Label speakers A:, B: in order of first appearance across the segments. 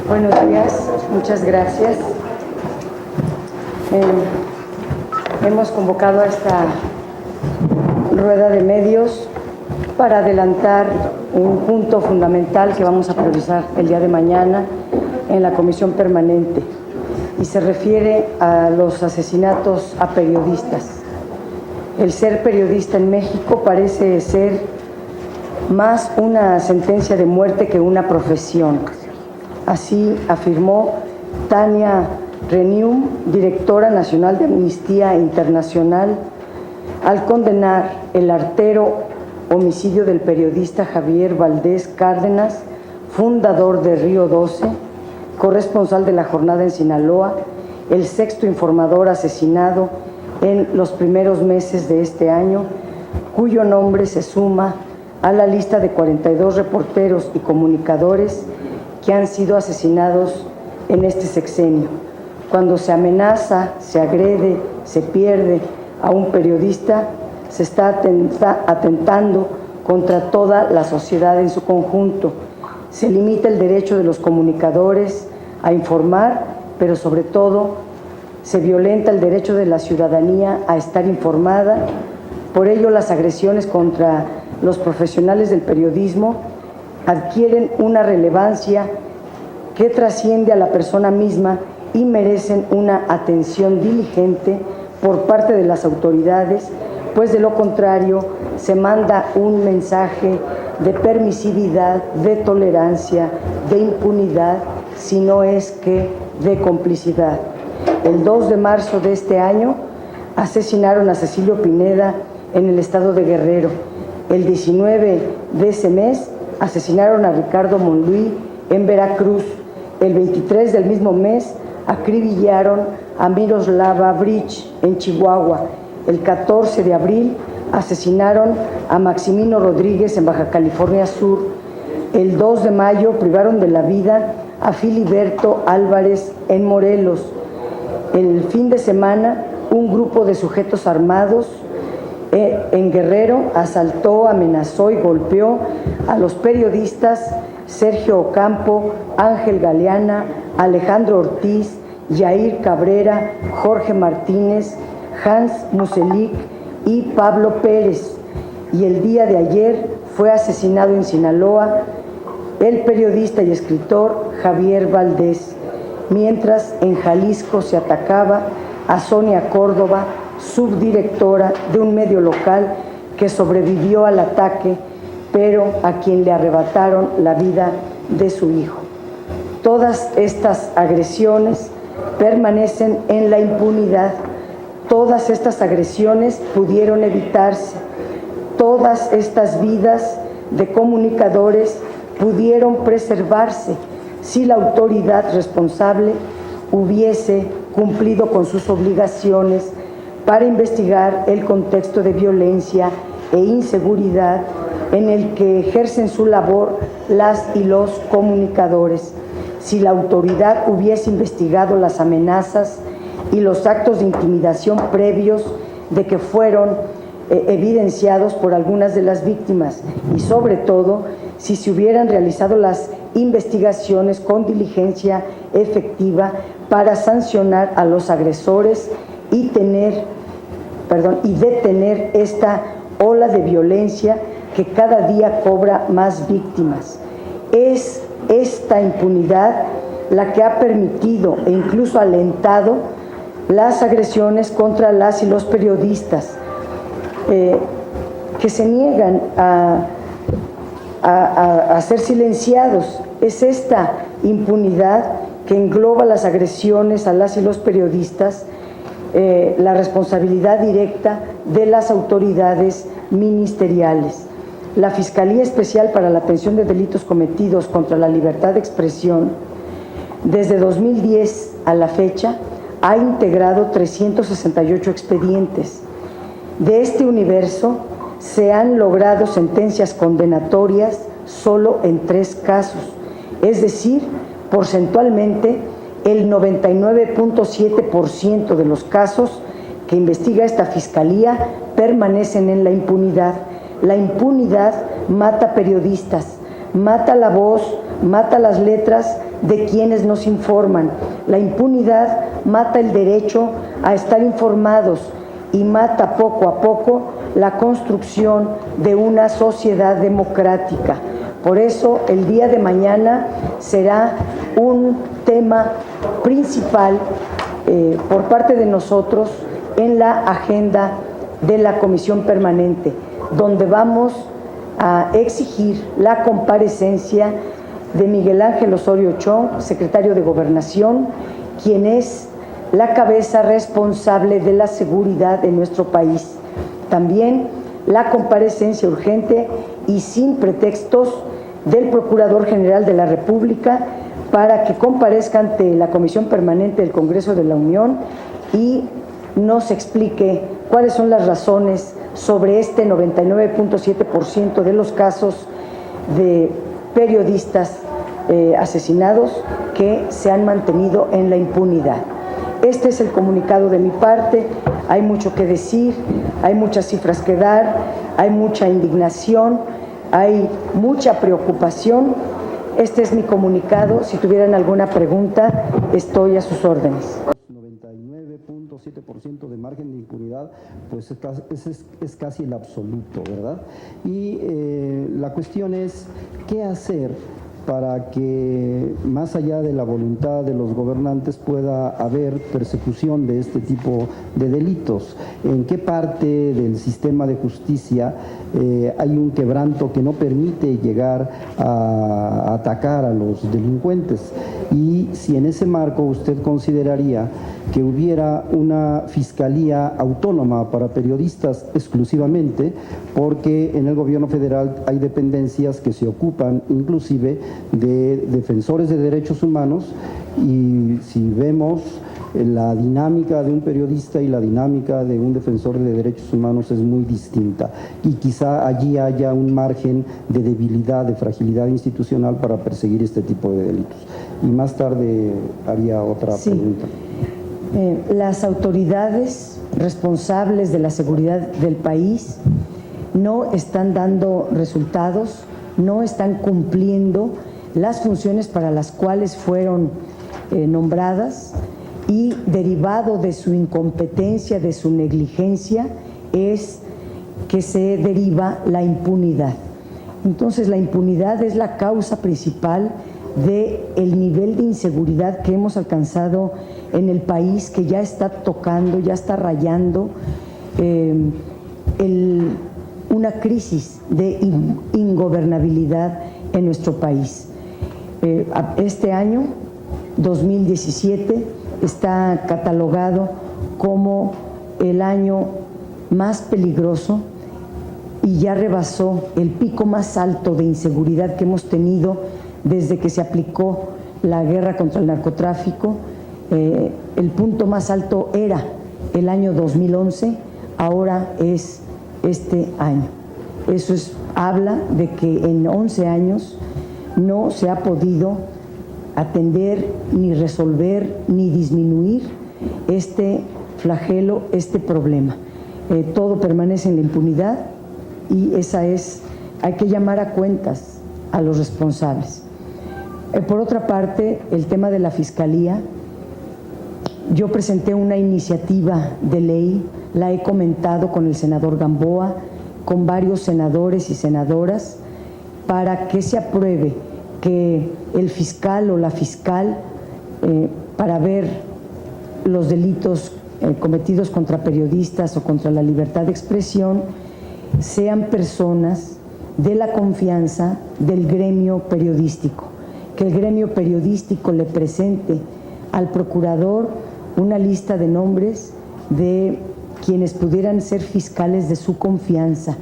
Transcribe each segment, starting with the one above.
A: Buenos días, muchas gracias. Hemos convocado a esta rueda de medios para adelantar un punto fundamental que vamos a priorizar el día de mañana en la comisión permanente, y se refiere a los asesinatos a periodistas. El ser periodista en México parece ser más una sentencia de muerte que una profesión. Así afirmó Tania Renium, directora nacional de Amnistía Internacional, al condenar el artero homicidio del periodista Javier Valdés Cárdenas, fundador de Río 12, corresponsal de La Jornada en Sinaloa, el sexto informador asesinado en los primeros meses de este año, cuyo nombre se suma a la lista de 42 reporteros y comunicadores que han sido asesinados en este sexenio. Cuando se amenaza, se agrede, se pierde a un periodista, se está atentando contra toda la sociedad en su conjunto. Se limita el derecho de los comunicadores a informar, pero sobre todo se violenta el derecho de la ciudadanía a estar informada. Por ello, las agresiones contra los profesionales del periodismo adquieren una relevancia que trasciende a la persona misma y merecen una atención diligente por parte de las autoridades, pues de lo contrario se manda un mensaje de permisividad, de tolerancia, de impunidad, si no es que de complicidad. El 2 de marzo de este año asesinaron a Cecilio Pineda en el estado de Guerrero. El 19 de ese mes asesinaron a Ricardo Monluí en Veracruz. El 23 del mismo mes acribillaron a Miroslava Bridge en Chihuahua. El 14 de abril asesinaron a Maximino Rodríguez en Baja California Sur. El 2 de mayo privaron de la vida a Filiberto Álvarez en Morelos. El fin de semana, un grupo de sujetos armados en Guerrero asaltó, amenazó y golpeó a los periodistas Sergio Ocampo, Ángel Galeana, Alejandro Ortiz, Yair Cabrera, Jorge Martínez, Hans Muselik y Pablo Pérez. Y el día de ayer fue asesinado en Sinaloa el periodista y escritor Javier Valdés, mientras en Jalisco se atacaba a Sonia Córdoba, subdirectora de un medio local que sobrevivió al ataque, pero a quien le arrebataron la vida de su hijo. Todas estas agresiones permanecen en la impunidad. Todas estas agresiones pudieron evitarse. Todas estas vidas de comunicadores pudieron preservarse si la autoridad responsable hubiese cumplido con sus obligaciones para investigar el contexto de violencia e inseguridad en el que ejercen su labor las y los comunicadores. Si la autoridad hubiese investigado las amenazas y los actos de intimidación previos de que fueron evidenciados por algunas de las víctimas, y sobre todo si se hubieran realizado las investigaciones con diligencia efectiva para sancionar a los agresores y detener esta ola de violencia que cada día cobra más víctimas. Es esta impunidad la que ha permitido e incluso alentado las agresiones contra las y los periodistas que se niegan a ser silenciados. Es esta impunidad que engloba las agresiones a las y los periodistas, la responsabilidad directa de las autoridades ministeriales. La Fiscalía Especial para la Atención de Delitos Cometidos contra la Libertad de Expresión, desde 2010 a la fecha, ha integrado 368 expedientes. De este universo se han logrado sentencias condenatorias solo en 3 casos, es decir, porcentualmente el 99.7% de los casos que investiga esta Fiscalía permanecen en la impunidad. La impunidad mata periodistas, mata la voz, mata las letras de quienes nos informan. La impunidad mata el derecho a estar informados y mata poco a poco la construcción de una sociedad democrática. Por eso el día de mañana será un tema principal por parte de nosotros en la agenda de la Comisión Permanente, donde vamos a exigir la comparecencia de Miguel Ángel Osorio Chong, secretario de Gobernación, quien es la cabeza responsable de la seguridad de nuestro país. También la comparecencia urgente y sin pretextos del Procurador General de la República para que comparezca ante la Comisión Permanente del Congreso de la Unión y nos explique cuáles son las razones sobre este 99.7% de los casos de periodistas asesinados que se han mantenido en la impunidad. Este es el comunicado de mi parte. Hay mucho que decir, hay muchas cifras que dar, hay mucha indignación, hay mucha preocupación. Este es mi comunicado. Si tuvieran alguna pregunta, estoy a sus órdenes.
B: 99.7% de margen de impunidad, pues es casi el absoluto, ¿verdad? Y la cuestión es, ¿qué hacer para que más allá de la voluntad de los gobernantes pueda haber persecución de este tipo de delitos? ¿En qué parte del sistema de justicia hay un quebranto que no permite llegar a atacar a los delincuentes? Y si en ese marco usted consideraría que hubiera una fiscalía autónoma para periodistas exclusivamente, porque en el gobierno federal hay dependencias que se ocupan inclusive de defensores de derechos humanos, y si vemos la dinámica de un periodista y la dinámica de un defensor de derechos humanos es muy distinta, y quizá allí haya un margen de debilidad, de fragilidad institucional para perseguir este tipo de delitos. Y más tarde haría otra pregunta.
A: Las autoridades responsables de la seguridad del país no están dando resultados, no están cumpliendo las funciones para las cuales fueron nombradas, y derivado de su incompetencia, de su negligencia, es que se deriva la impunidad. Entonces, la impunidad es la causa principal del nivel de inseguridad que hemos alcanzado en el país, que ya está tocando, ya está rayando una crisis de ingobernabilidad en nuestro país. Este año, 2017, está catalogado como el año más peligroso y ya rebasó el pico más alto de inseguridad que hemos tenido desde que se aplicó la guerra contra el narcotráfico. El punto más alto era el año 2011, ahora es este año. Eso habla de que en 11 años no se ha podido atender, ni resolver, ni disminuir este flagelo, este problema. Todo permanece en la impunidad, y hay que llamar a cuentas a los responsables. Por otra parte, el tema de la Fiscalía, yo presenté una iniciativa de ley, la he comentado con el senador Gamboa, con varios senadores y senadoras, para que se apruebe que el fiscal o la fiscal, para ver los delitos cometidos contra periodistas o contra la libertad de expresión, sean personas de la confianza del gremio periodístico, que el gremio periodístico le presente al procurador una lista de nombres de quienes pudieran ser fiscales de su confianza,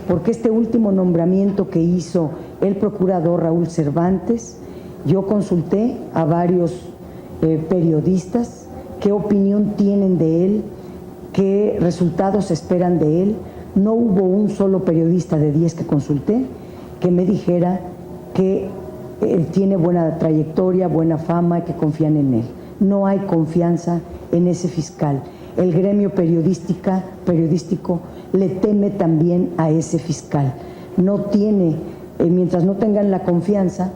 A: porque este último nombramiento que hizo el procurador Raúl Cervantes, yo consulté a varios periodistas qué opinión tienen de él, qué resultados esperan de él. No hubo un solo periodista de 10 que consulté que me dijera que él tiene buena trayectoria, buena fama y que confían en él. No hay confianza en ese fiscal. El gremio periodístico le teme también a ese fiscal. No tiene, mientras no tengan la confianza,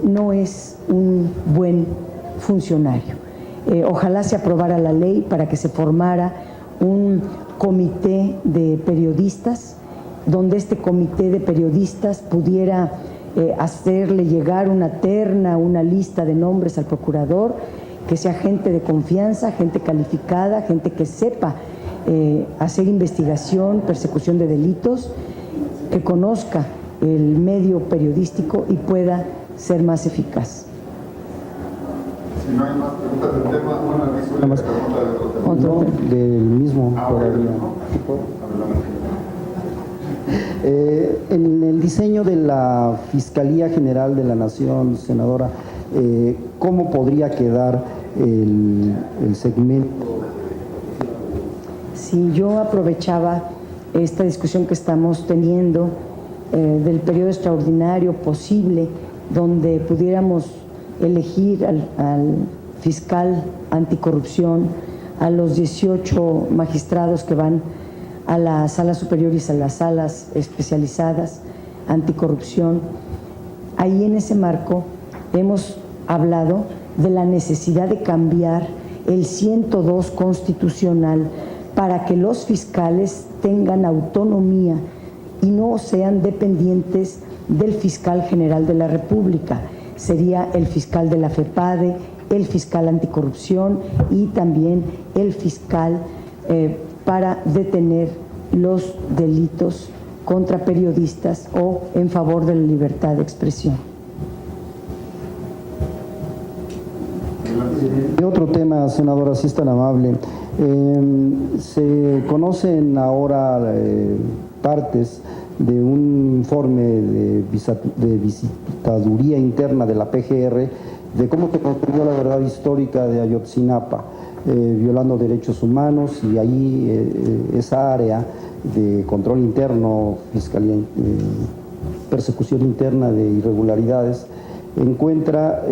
A: no es un buen funcionario. Ojalá se aprobara la ley para que se formara un comité de periodistas, donde este comité de periodistas pudiera hacerle llegar una terna, una lista de nombres al procurador, que sea gente de confianza, gente calificada, gente que sepa hacer investigación, persecución de delitos, que conozca el medio periodístico y pueda ser más eficaz.
C: Si no hay más preguntas del tema, una pregunta de otro tema.
B: No, del mismo todavía. En el diseño de la Fiscalía General de la Nación, senadora, ¿cómo podría quedar el segmento?
A: Si yo aprovechaba esta discusión que estamos teniendo del periodo extraordinario posible, donde pudiéramos elegir al fiscal anticorrupción, a los 18 magistrados que van a las salas superiores, a las salas especializadas anticorrupción. Ahí en ese marco hemos hablado de la necesidad de cambiar el 102 constitucional para que los fiscales tengan autonomía y no sean dependientes del fiscal general de la República. Sería el fiscal de la FEPADE, el fiscal anticorrupción y también el fiscal para detener los delitos contra periodistas o en favor de la libertad de expresión.
B: Y otro tema, senadora, si es tan amable. Se conocen ahora partes de un informe de visitaduría interna de la PGR de cómo se construyó la verdad histórica de Ayotzinapa, violando derechos humanos, y ahí esa área de control interno, fiscalía, persecución interna de irregularidades, encuentra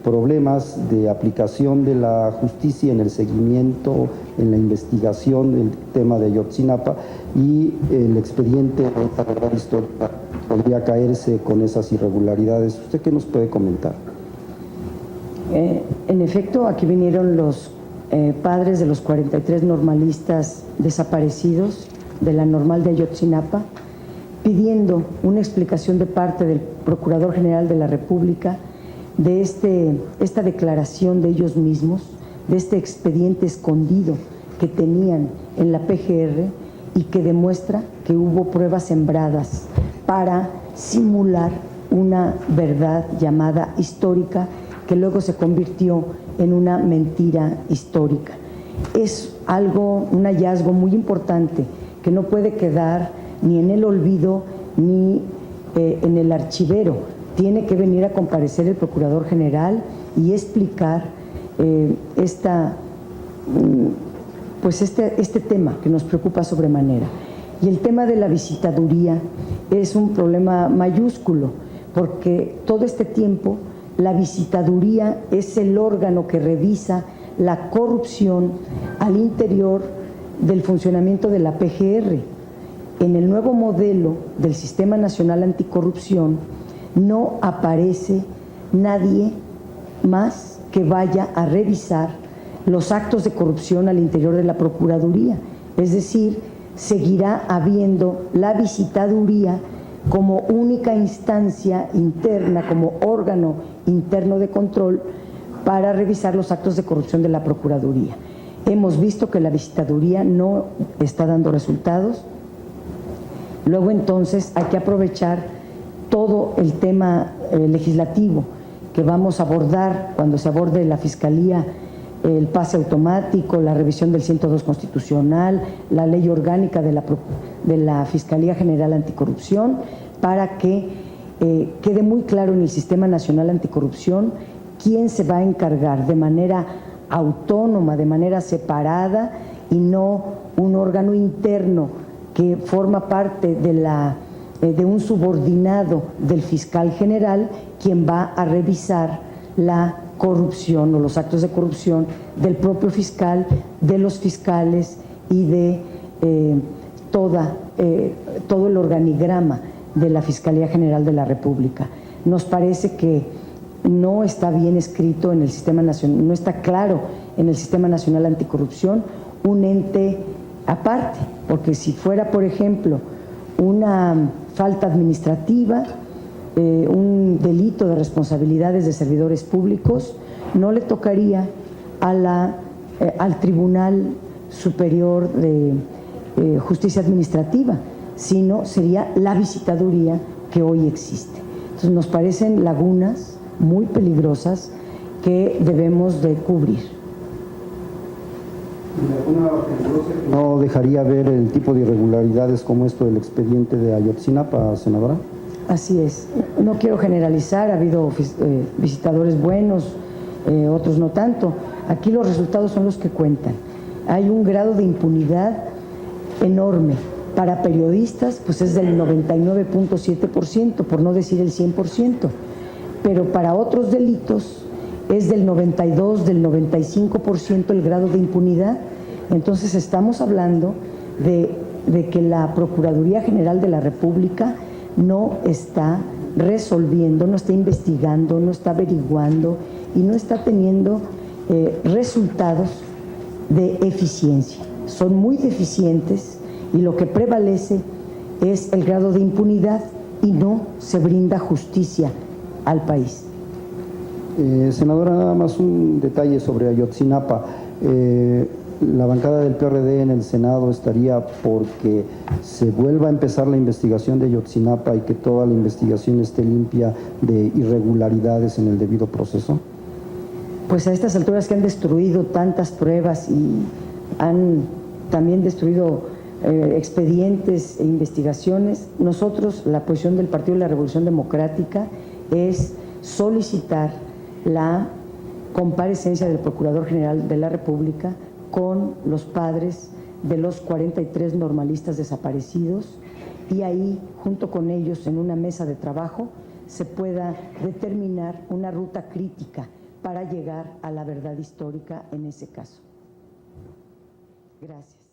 B: problemas de aplicación de la justicia en el seguimiento, en la investigación del tema de Ayotzinapa, y el expediente de esta verdad histórica podría caerse con esas irregularidades. ¿Usted qué nos puede comentar?
A: En efecto, aquí vinieron los padres de los 43 normalistas desaparecidos de la normal de Ayotzinapa, pidiendo una explicación de parte del Procurador General de la República de esta declaración de ellos mismos, de este expediente escondido que tenían en la PGR y que demuestra que hubo pruebas sembradas para simular una verdad llamada histórica que luego se convirtió en una mentira histórica. Es un hallazgo muy importante que no puede quedar ni en el olvido ni en el archivero. Tiene que venir a comparecer el Procurador General y explicar este tema que nos preocupa sobremanera. Y el tema de la visitaduría es un problema mayúsculo, porque todo este tiempo la visitaduría es el órgano que revisa la corrupción al interior del funcionamiento de la PGR. En el nuevo modelo del Sistema Nacional Anticorrupción no aparece nadie más que vaya a revisar los actos de corrupción al interior de la Procuraduría. Es decir, seguirá habiendo la visitaduría como única instancia interna, como órgano interno de control para revisar los actos de corrupción de la Procuraduría. Hemos visto que la visitaduría no está dando resultados. Luego entonces hay que aprovechar todo el tema legislativo que vamos a abordar cuando se aborde la Fiscalía, el pase automático, la revisión del 102 constitucional, la ley orgánica de la Fiscalía General Anticorrupción, para que quede muy claro en el Sistema Nacional Anticorrupción quién se va a encargar de manera autónoma, de manera separada, y no un órgano interno que forma parte de un subordinado del fiscal general, quien va a revisar la corrupción o los actos de corrupción del propio fiscal, de los fiscales y de todo el organigrama de la Fiscalía General de la República. nos parece que no está bien escrito en el Sistema Nacional, no está claro en el Sistema Nacional Anticorrupción un ente aparte, porque si fuera, por ejemplo, una falta administrativa, un delito de responsabilidades de servidores públicos, no le tocaría al Tribunal Superior de Justicia Administrativa, sino sería la visitaduría que hoy existe. Entonces nos parecen lagunas muy peligrosas que debemos de cubrir.
B: ¿No dejaría ver el tipo de irregularidades como esto del expediente de Ayotzinapa, senadora?
A: Así es. No quiero generalizar, ha habido visitadores buenos, otros no tanto. Aquí los resultados son los que cuentan. Hay un grado de impunidad enorme. Para periodistas, pues es del 99.7%, por no decir el 100%. Pero para otros delitos es del 92, del 95% el grado de impunidad. Entonces estamos hablando de que la Procuraduría General de la República no está resolviendo, no está investigando, no está averiguando y no está teniendo resultados de eficiencia. Son muy deficientes y lo que prevalece es el grado de impunidad y no se brinda justicia al país.
B: Senadora, nada más un detalle sobre Ayotzinapa. La bancada del PRD en el Senado estaría porque se vuelva a empezar la investigación de Ayotzinapa y que toda la investigación esté limpia de irregularidades en el debido proceso.
A: Pues a estas alturas que han destruido tantas pruebas y han también destruido expedientes e investigaciones, nosotros, la posición del Partido de la Revolución Democrática es solicitar la comparecencia del Procurador General de la República con los padres de los 43 normalistas desaparecidos y ahí, junto con ellos, en una mesa de trabajo, se pueda determinar una ruta crítica para llegar a la verdad histórica en ese caso. Gracias.